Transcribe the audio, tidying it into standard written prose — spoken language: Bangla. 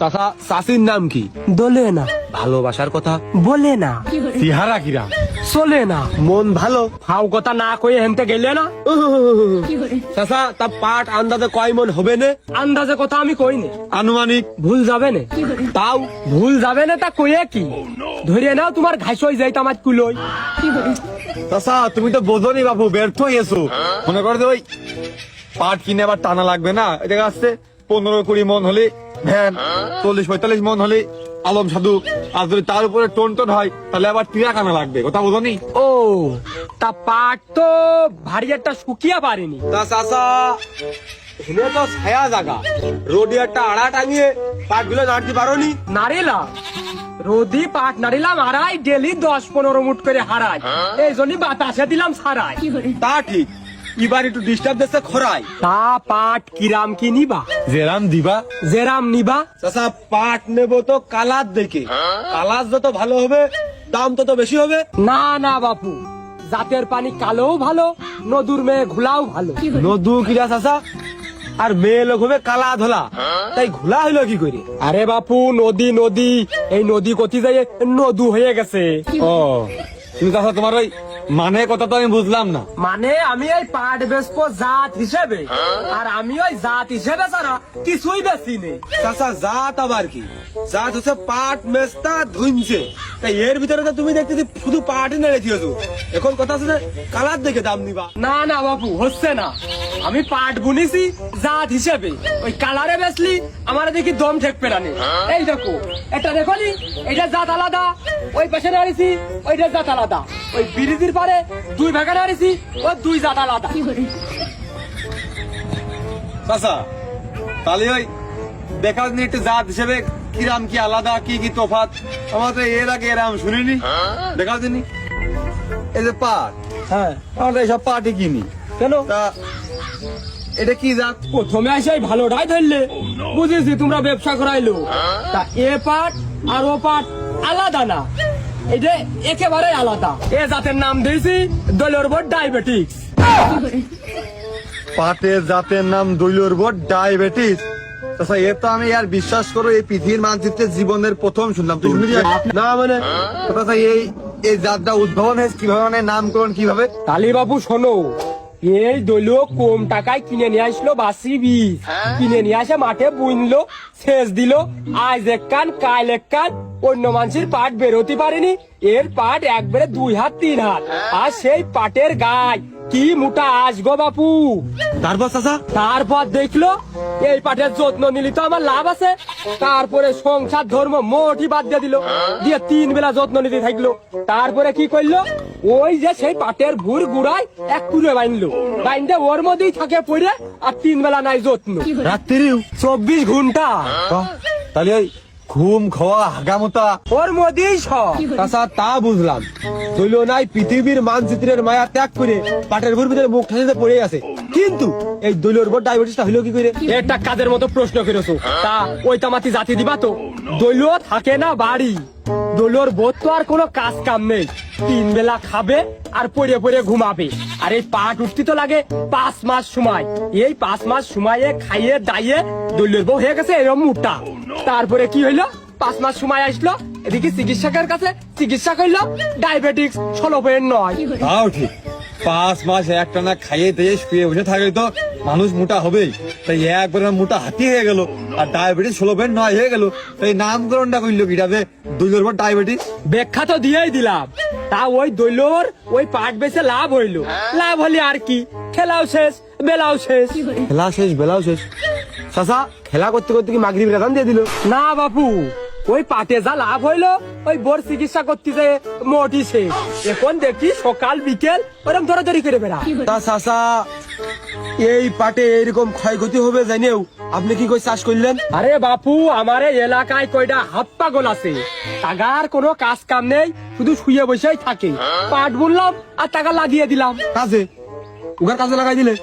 চাচা চাচির নাম কি? দোলে না, ভালোবাসার কথা বলে না, চেহারা কিরা? চলে না, মন ভালো? ফাও কথা না কয়ে হেনতে গেলে না। চাচা তা পাট আন্দাজে কয় মন হবে না? আন্দাজে কথা আমি কই নে, আনুমানিক ভুল যাবে না। তাও ভুল যাবে না তা কয়ে কি ধরে নাও তোমার ঘাস হয়ে যাই আমার কুলোই। চাচা তুমি তো বোঝনি বাবু, ব্যর্থ হয়েছো। মনে করো যে ওই পাট কিনে আবার টানা লাগবে না, এটা আসছে 15-20 মন হলে ভ্যান, 40-45 মন হলে আলম সাধু, আর যদি তার উপরে টোন টোন হয় তাহলে আবার টিরা কানা লাগবে, কথা বোঝনি? ও তা পাট তো ভারী একটা শুকিয়া পারেনি। তা চাচা এখানে তো ছায়া জায়গা, রোডে একটা আড়া টাঙিয়ে পাট গুলো নাড়তে পারোনি? নারিলা রোদি পাট নারিলাম হারাই, ডেলি 10-15 মুঠ করে হারাই, এই জন্যই বাতাসে দিলাম ছাড়াই। তা ঠিক, এবার একটু ডিস্টার্ব দিচ্ছে খরাই। তা পাট কিরাম কি নিবা? জেরাম দিবা? জেরাম নিবা? চাচা পাট নেবো তো কালার দেখে, কালার যত ভালো হবে দাম তত বেশি হবে। না না বাপু, জাতের পানি কালোও ভালো, নদুর মেয়ে ঘোলাও ভালো। নদু কিরা চাচা, আর মেয়ে লোক হবে কালা ধলা, তাই ঘোলা হইলো কি করে? আরে বাপু নদী নদী, এই নদী কতি যায় নদু হয়ে গেছে। ও তুমি চাচা তোমার ওই মানে কথা তো আমি বুঝলাম না। মানে আমি এই পাট বেচবো জাত হিসেবে, আর আমি ওই জাত হিসেবে ছাড়া কিছুই বেশি নেই। চাচা জাত আবার কি? জাত হচ্ছে পাট মেস্তা ধুনছে, তাই এর ভিতরে তো তুমি দেখতেছি শুধু পাটই নেড়ে দিয়েছো। এখন কথা আছে যে কালার দেখে দাম নিবা। না না বাপু হচ্ছে না, আমি পাট বুনেছি জাত হিসেবে, ওই কালারে বেচলি আমার দেখি দম ঠেকবে না নে। এই দেখো এটা দেখো নি, এটা জাত আলাদা, ওই পাশে নাড়িছি ওইটা জাত আলাদা, ওই বিরিদির পারে 2 ভাগে নাড়িছি ওই 2 জাত আলাদা। চাচা তাহলে ওই দেখার নি একটু জাত হিসেবে কিরাম কি আলাদা, কি কি তফাৎ, আমার তো এর আগে এরাম শুনিনি। দেখার দিনই এই যে পাট, হ্যাঁ আমরা এইসব পাটই কিনি, কেন? তা এটা কি জাত? প্রথমে আসে ভালোটাই ধরলে, বুঝেছি তোমরা ব্যবসা করাইলো। তা এ পাট আর ও পাট আলাদা না, এটা একেবারে আলাদা। এ জাতের নাম দিয়েছি দলের বোর্ড ডায়াবেটিক্স। পাটের জাতের নাম দৈলর বোর্ড ডায়াবেটিস। আচ্ছা এ তো আমি আর বিশ্বাস করো এই পৃথিবীর মানচিত্রে জীবনের প্রথম শুনলাম। তুই শুনেছি না? মানে আচ্ছা এই এই জাতটা উদ্ভাবন হয়েছে কিভাবে, মানে নামকরণ কিভাবে? কালী বাবু শোনো, এই দলীয় কম টাকায় কিনে নিয়ে আসলো বাসি বীজ, কিনে নিয়ে আসে মাঠে বুনলো, সেচ দিল, আজ এক কান কাল এক কান, অন্য মানুষের পাট বেরোতে পারেনি, এর পাট একবারে 2 হাত 3 হাত, আর সেই পাটের গায়ে কি মোটা আসগো বাপু। তারপর চাচা? তারপর দেখলো এই পাটের যত্ন নিলি তো আমার লাভ আছে, তারপরে সংসার ধর্ম মোটই বাদ দিয়ে দিল, দিয়ে 3 বেলা যত্ন নিতে থাকলো। তারপরে কি করলো, ওই যে সেই পাটের ভুর গুড়ায় এক কুড়ে বাইনলো, বাইনতে ওর মধ্যেই থাকে পড়ে, আর 3 বেলা নাই যত্ন, রাত্রিও 24 ঘন্টা তাহলে ওই ঘুম খাওয়া হাগামোতা ওর মধ্যেই সব। চাচা তা বুঝলাম, দৈল নাই পৃথিবীর মানচিত্রের মায়া ত্যাগ করে পাটের ভুর ভিতরে মুখ ঠাসিতে পড়ে আছে, কিন্তু এই দৈলর বোর্ড ডায়াবেটিসটা হইলো কি করে? একটা কাজের মতো প্রশ্ন করেছো, তা ওই তামাতি জাতি দিবা তো? দৈল থাকে না বাড়ি, দৈলর বোধ তো আর কোনো কাজ কাম নেই, 3 বেলা খাবে আর পড়ে পড়ে ঘুমাবে, আর এই পাট উঠতে তো লাগে 5 মাস সময়, এই 5 মাস সময়ে খাইয়ে দাইয়ে দৈলর বউ হয়ে গেছে এরকম মোটা। তারপরে কি হইলো, 5 মাস সময় আসলো, এদিকে চিকিৎসকের কাছে চিকিৎসা করলো, ডায়াবেটিক্স 16.9। তাও ঠিক, 5 মাস একটানা খাইয়ে দিয়ে শুয়ে বসে থাকলে তো মানুষ মোটা হবেই, তাই একবার মোটা হাতি হয়ে গেল, আর ডায়াবেটিস 16.9 হয়ে গেল, তাই নামকরণটা করলো কিভাবে দৈলর বোর্ড ডায়াবেটিস? ব্যাখ্যা তো দিয়েই দিলাম, তা ওই দৈলর ওই পাট বেচে লাভ হইলো, লাভ হলে আর কি, খেলাও শেষ বেলাও শেষ। খেলা শেষ বেলাও শেষ। চাচা খেলা করতে করতে কি মাগরিব রাজান দিয়ে দিল? না বাপু, ওই পাটে যা লাভ হইলো ওই বোর চিকিৎসা করতে যে মোটি শেষ, এখন দেখি সকাল বিকেল ওরকম ধরাধরি করে বেড়া। তা চাচা এই পাটে এইরকম ক্ষয়ক্ষতি হবে জানেও আপনি কি করে চাষ করলেন? আরে বাপু, আমার এই এলাকায় কয়টা হাত পাগল আছে, টাকার কোনো কাজ কাম নেই, শুধু শুয়ে বসেই থাকে, পাট বুনলাম আর টাকা লাগিয়ে দিলাম। কাজে উগার কাজে লাগাই দিলে?